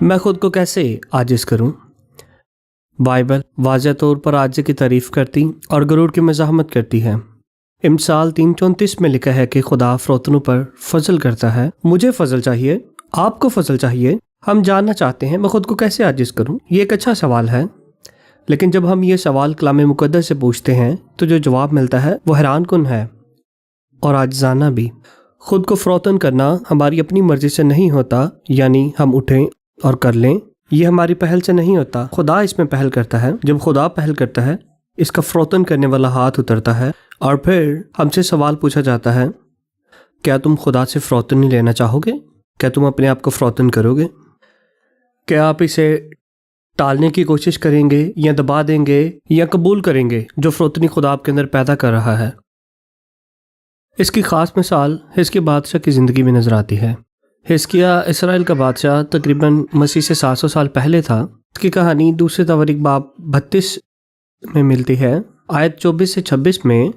मैं खुद को कैसे आजिज़ करूं? बाइबल वाज़ह तौर पर आजिज़ की तारीफ़ करती और गुरूर की मज़ाहमत करती है। इमसाल 3:34 में लिखा है कि खुदा फ़रोतनों पर फजल करता है। मुझे फजल चाहिए, आपको फजल चाहिए। हम जानना चाहते हैं मैं खुद को कैसे आजिज़ करूं। ये एक अच्छा सवाल है, लेकिन जब हम ये सवाल कलाम मुक़द्दस से पूछते हैं तो जो जवाब मिलता है वो हैरान कुन है और आजिज़ाना भी। खुद को फ़रोतन करना हमारी अपनी मर्ज़ी से नहीं होता, यानी हम उठें और कर लें। ये हमारी पहल से नहीं होता, खुदा इसमें पहल करता है। जब खुदा पहल करता है, इसका फ़रोतन करने वाला हाथ उतरता है और फिर हमसे सवाल पूछा जाता है, क्या तुम खुदा से फ़रोतन नहीं लेना चाहोगे? क्या तुम अपने आप को फ़रोतन करोगे? क्या आप इसे टालने की कोशिश करेंगे या दबा देंगे या कबूल करेंगे जो फ़रोतनी खुदा आपके अंदर पैदा कर रहा है? इसकी ख़ास मिसाल हिजकिय्याह बादशाह की ज़िंदगी में नज़र आती है। हिजकिय्याह इसराइल का बादशाह तकरीबन मसीह से 700 साल पहले था। इसकी कहानी दूसरे तवारीख बाब 32 में मिलती है। आयत 24 से 26 में,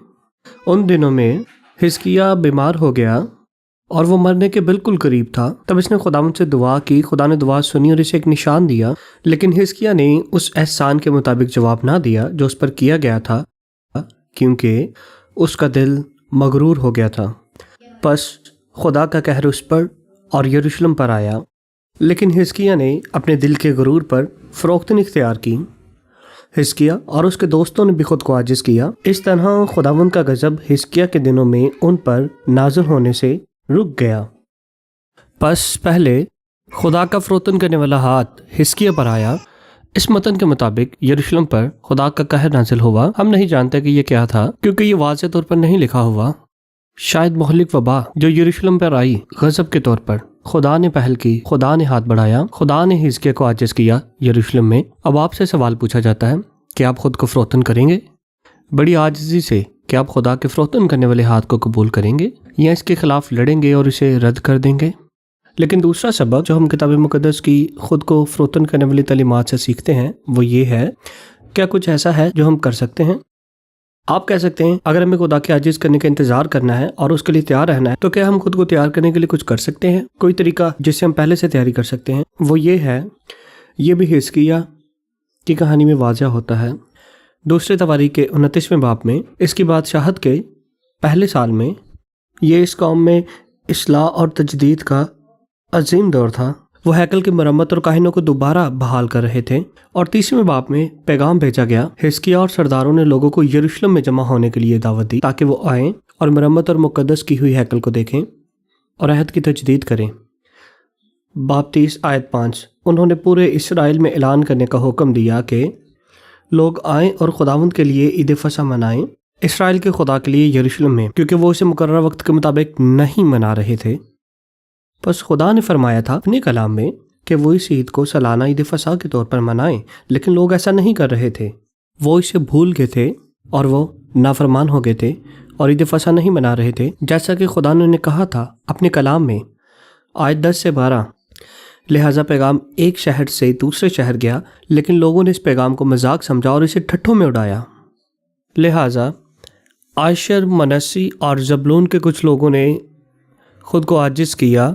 उन दिनों में हिजकिय्याह बीमार हो गया और वो मरने के बिल्कुल करीब था। तब इसने खुदावंद से दुआ की। खुदा ने दुआ सुनी और इसे एक निशान दिया, लेकिन हिजकिय्याह ने उस एहसान के मुताबिक जवाब ना दिया जो उस पर किया गया था, क्योंकि उसका दिल मगरूर हो गया था। बस खुदा का कहर उस पर और यरूशलेम पर आया, लेकिन हिजकिय्याह ने अपने दिल के गुरूर पर फ़रोख्तन इख्तियार की। हिजकिय्याह और उसके दोस्तों ने भी खुद को आजिज़ किया। इस तरह खुदावंद का गज़ब हिजकिय्याह के दिनों में उन पर नाज़िल होने से रुक गया। बस पहले खुदा का फ़रोतन करने वाला हाथ हिजकिय्याह पर आया। इस मतन के मुताबिक यरूशलेम पर खुदा का कहर नाजिल हुआ। हम नहीं जानते कि यह क्या था, क्योंकि ये वाज़ेह तौर पर नहीं लिखा हुआ। शायद मोहलिक वबा जो यरूशलेम पर आई गज़ब के तौर पर खुदा ने पहल की, खुदा ने हाथ बढ़ाया, खुदा ने हिजकिय्याह को आजिज़ किया यरूशलेम में। अब आपसे सवाल पूछा जाता है कि आप खुद को फ़रोतन करेंगे? बड़ी आजिज़ी से क्या आप खुदा के फ़रोतन करने वाले हाथ को कबूल करेंगे या इसके खिलाफ लड़ेंगे और इसे रद्द कर देंगे? लेकिन दूसरा सबक जो हम किताब मुक़द्दस की खुद को फ़रोतन करने वाली तालीमात से सीखते हैं वो ये है, क्या कुछ ऐसा है जो हम कर सकते हैं? आप कह सकते हैं, अगर हमें खुदा के आजिज़ करने का इंतज़ार करना है और उसके लिए तैयार रहना है, तो क्या हम खुद को तैयार करने के लिए कुछ कर सकते हैं? कोई तरीका जिससे हम पहले से तैयारी कर सकते हैं वो ये है, ये भी हिजकिय्याह की कहानी में वाज़ह होता है। दूसरे तवारीख के 29वें बाब में, इसकी बादशाहत के पहले साल में, ये इस कौम में इस्लाह और तजदीद का अजीम दौर था। वो हैकल की मरम्मत और काहिनों को दोबारा बहाल कर रहे थे। और 30वें बाब में पैगाम भेजा गया। हिजकिय्याह और सरदारों ने लोगों को यरूशलेम में जमा होने के लिए दावत दी ताकि वो आएँ और मरम्मत और मुक़द्दस की हुई हैकल को देखें और अहद की तजदीद करें। बाब 30 आयत 5, उन्होंने पूरे इसराइल में ऐलान करने का हुक्म दिया कि लोग आएँ और खुदावंद के लिए ईद फसह मनाएं, इसराइल के खुदा के लिए यरूशलेम में, क्योंकि वो इसे मुकर्रर वक्त के मुताबिक नहीं मना रहे थे। बस खुदा ने फरमाया था अपने कलाम में कि वो इस ईद को सालाना ईद फसह के तौर पर मनाएं, लेकिन लोग ऐसा नहीं कर रहे थे। वो इसे भूल गए थे और वो नाफरमान हो गए थे और ईद फसह नहीं मना रहे थे, जैसा कि खुदा ने कहा था अपने कलाम में। आयत 10 से 12, लिहाजा पैगाम एक शहर से दूसरे शहर गया, लेकिन लोगों ने इस पैगाम को मजाक समझा और इसे ठट्ठों में उड़ाया। लिहाजा आशर, मनस्सी और जबलून के कुछ लोगों ने खुद को आजिज़ किया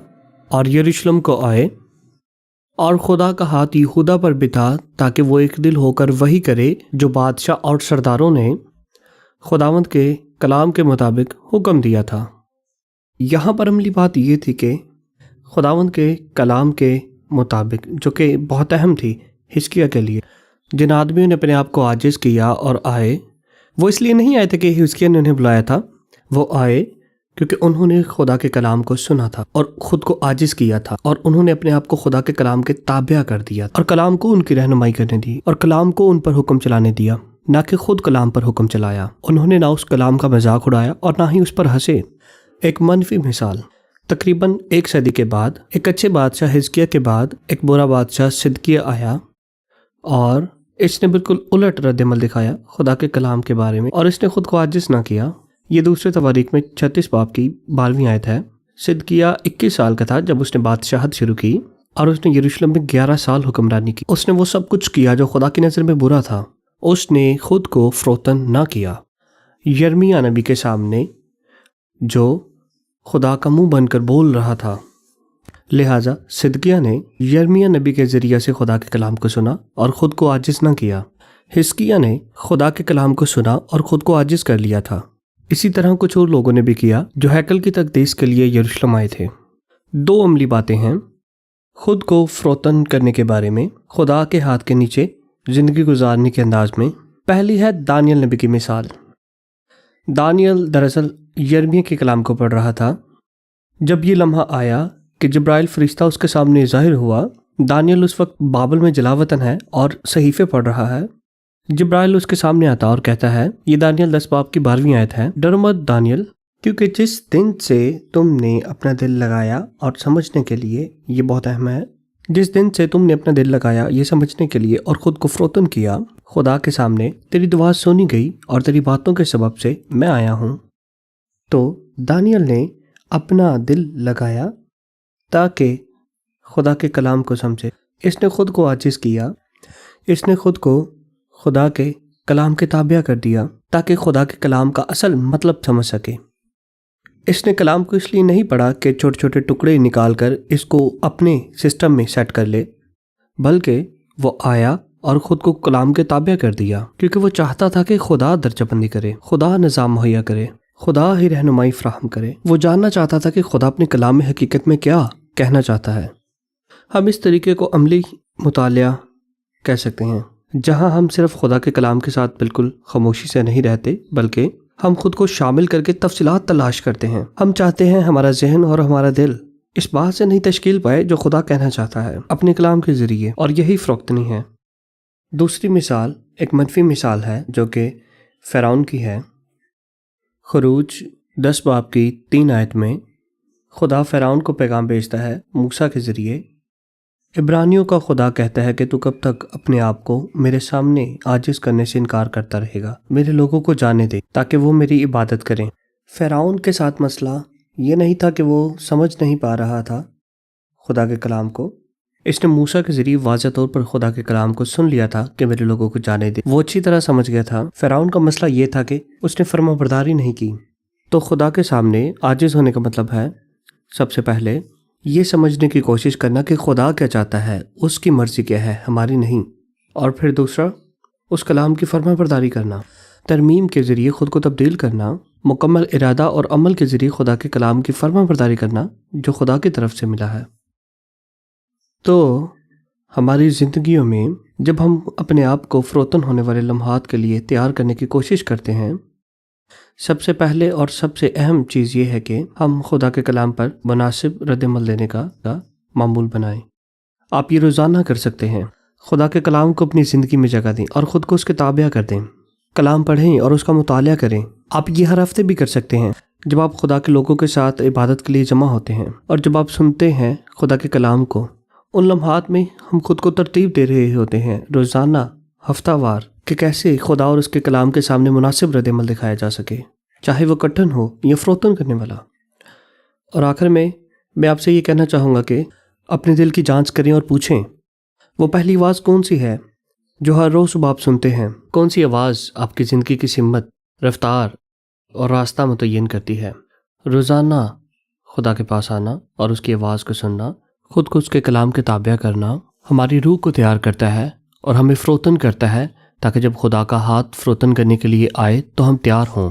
और यरूशलेम को आए और खुदा का हाथ यहूदा पर बिता ताकि वो एक दिल होकर वही करे जो बादशाह और सरदारों ने खुदावंद के कलाम के मुताबिक हुक्म दिया था। यहाँ पर अमली बात ये थी कि खुदावंद के कलाम के मुताबिक, जो कि बहुत अहम थी हिजकिय्याह के लिए, जिन आदमियों ने अपने आप को आजिज़ किया और आए, वो इसलिए नहीं आए थे कि हिजकिय्याह ने उन्हें बुलाया था। वो आए क्योंकि उन्होंने खुदा के कलाम को सुना था और ख़ुद को आजिज़ किया था और उन्होंने अपने आप को खुदा के कलाम के ताबिया कर दिया और कलाम को उनकी रहनुमाई करने दी और कलाम को उन पर हुक्म चलाने दिया, ना कि खुद कलाम पर हुक्म चलाया। उन्होंने ना उस कलाम का मजाक उड़ाया और ना ही उस पर हंसे। एक मनफी मिसाल, तकरीबन 1 सदी के बाद एक अच्छे बादशाह हिजकिय्याह के बाद एक बुरा बादशाह सिदकिय्याह आया और इसने बिल्कुल उलट रद्द-ए-अमल दिखाया खुदा के कलाम के बारे में और इसने खुद को आजिज़ ना किया। ये दूसरे तवारीख में 36 बाब की 12वीं आयत है। सिदकिय्याह 21 साल का था जब उसने बादशाहत शुरू की और उसने यरूशलेम में 11 साल हुक्मरानी की। उसने वो सब कुछ किया जो खुदा की नज़र में बुरा था। उसने खुद को फ़रोतन ना किया। यिर्मयाह नबी के सामने जो खुदा का मुंह बनकर बोल रहा था, لہٰذا صدقیہ نے یرمیہ نبی کے ذریعے سے خدا کے کلام کو سنا اور خود کو عاجز نہ کیا۔ حزقیہ نے خدا کے کلام کو سنا اور خود کو عاجز کر لیا تھا۔ اسی طرح کچھ اور لوگوں نے بھی کیا جو ہیکل کی تقدیس کے لیے یروشلم آئے تھے۔ دو عملی باتیں ہیں خود کو فروتن کرنے کے بارے میں خدا کے ہاتھ کے نیچے زندگی گزارنے کے انداز میں۔ پہلی ہے دانیل نبی کی مثال۔ دانیل دراصل یرمیہ کے کلام کو پڑھ رہا تھا۔ جب یہ لمحہ آیا کہ جبرائیل فرشتہ اس کے سامنے ظاہر ہوا، دانیل اس وقت بابل میں جلاوطن ہے اور صحیفے پڑھ رہا ہے۔ جبرائیل اس کے سامنے آتا اور کہتا ہے، یہ دانیل 10 باب کی 12ویں آیت ہے، ڈر مت دانیل، کیونکہ جس دن سے تم نے اپنا دل لگایا اور سمجھنے کے لیے، یہ بہت اہم ہے، جس دن سے تم نے اپنا دل لگایا یہ سمجھنے کے لیے اور خود کو فروتن کیا، خدا کے سامنے تیری دعا سنی گئی اور تیری باتوں کے سبب سے میں آیا ہوں۔ تو دانیل نے اپنا دل لگایا تاکہ خدا کے کلام کو سمجھے۔ اس نے خود کو عاجز کیا، اس نے خود کو خدا کے کلام کے تابع کر دیا تاکہ خدا کے کلام کا اصل مطلب سمجھ سکے۔ اس نے کلام کو اس لیے نہیں پڑھا کہ چھوٹے چھوٹے ٹکڑے نکال کر اس کو اپنے سسٹم میں سیٹ کر لے، بلکہ وہ آیا اور خود کو کلام کے تابع کر دیا، کیونکہ وہ چاہتا تھا کہ خدا درجہ بندی کرے، خدا نظام مہیا کرے، خدا ہی رہنمائی فراہم کرے۔ وہ جاننا چاہتا تھا کہ خدا اپنے کلام میں حقیقت میں کیا کہنا چاہتا ہے۔ ہم اس طریقے کو عملی مطالعہ کہہ سکتے ہیں، جہاں ہم صرف خدا کے کلام کے ساتھ بالکل خاموشی سے نہیں رہتے، بلکہ ہم خود کو شامل کر کے تفصیلات تلاش کرتے ہیں۔ ہم چاہتے ہیں ہمارا ذہن اور ہمارا دل اس بات سے نہیں تشکیل پائے جو خدا کہنا چاہتا ہے اپنے کلام کے ذریعے، اور یہی فروختنی ہے۔ دوسری مثال ایک منفی مثال ہے جو کہ فرعون کی ہے۔ خروج 10 باب کی 3 آیت میں خدا فرعون کو پیغام بھیجتا ہے موسیٰ کے ذریعے۔ عبرانیوں کا خدا کہتا ہے کہ تو کب تک اپنے آپ کو میرے سامنے عاجز کرنے سے انکار کرتا رہے گا، میرے لوگوں کو جانے دے تاکہ وہ میری عبادت کریں۔ فرعون کے ساتھ مسئلہ یہ نہیں تھا کہ وہ سمجھ نہیں پا رہا تھا خدا کے کلام کو، اس نے موسیٰ کے ذریعے واضح طور پر خدا کے کلام کو سن لیا تھا کہ میرے لوگوں کو جانے دے۔ وہ اچھی طرح سمجھ گیا تھا۔ فرعون کا مسئلہ یہ تھا کہ اس نے فرما برداری نہیں کی۔ تو خدا کے سامنے عاجز ہونے کا مطلب ہے سب سے پہلے یہ سمجھنے کی کوشش کرنا کہ خدا کیا چاہتا ہے، اس کی مرضی کیا ہے، ہماری نہیں، اور پھر دوسرا اس کلام کی فرما برداری کرنا، ترمیم کے ذریعے خود کو تبدیل کرنا، مکمل ارادہ اور عمل کے ذریعے خدا کے کلام کی فرما برداری کرنا جو خدا کی طرف سے ملا ہے۔ تو ہماری زندگیوں میں جب ہم اپنے آپ کو فروتن ہونے والے لمحات کے لیے تیار کرنے کی کوشش کرتے ہیں، سب سے پہلے اور سب سے اہم چیز یہ ہے کہ ہم خدا کے کلام پر مناسب رد عمل دینے کا معمول بنائیں۔ آپ یہ روزانہ کر سکتے ہیں، خدا کے کلام کو اپنی زندگی میں جگہ دیں اور خود کو اس کے تابع کر دیں، کلام پڑھیں اور اس کا مطالعہ کریں۔ آپ یہ ہر ہفتے بھی کر سکتے ہیں جب آپ خدا کے لوگوں کے ساتھ عبادت کے لیے جمع ہوتے ہیں، اور جب آپ سنتے ہیں خدا کے کلام کو، ان لمحات میں ہم خود کو ترتیب دے رہے ہوتے ہیں روزانہ، ہفتہ وار، کہ کیسے خدا اور اس کے کلام کے سامنے مناسب رد عمل دکھایا جا سکے، چاہے وہ کٹھن ہو یا فروتن کرنے والا۔ اور آخر میں آپ سے یہ کہنا چاہوں گا کہ اپنے دل کی جانچ کریں اور پوچھیں وہ پہلی آواز کون سی ہے جو ہر روز صبح آپ سنتے ہیں؟ کون سی آواز آپ کی زندگی کی سمت، رفتار اور راستہ متعین کرتی ہے؟ روزانہ خدا کے پاس آنا اور اس کی آواز کو سننا، خود کو اس کے کلام کے تابع کرنا ہماری روح کو تیار کرتا ہے اور ہمیں فروتن کرتا ہے، تاکہ جب خدا کا ہاتھ فروتن کرنے کے لیے آئے تو ہم تیار ہوں۔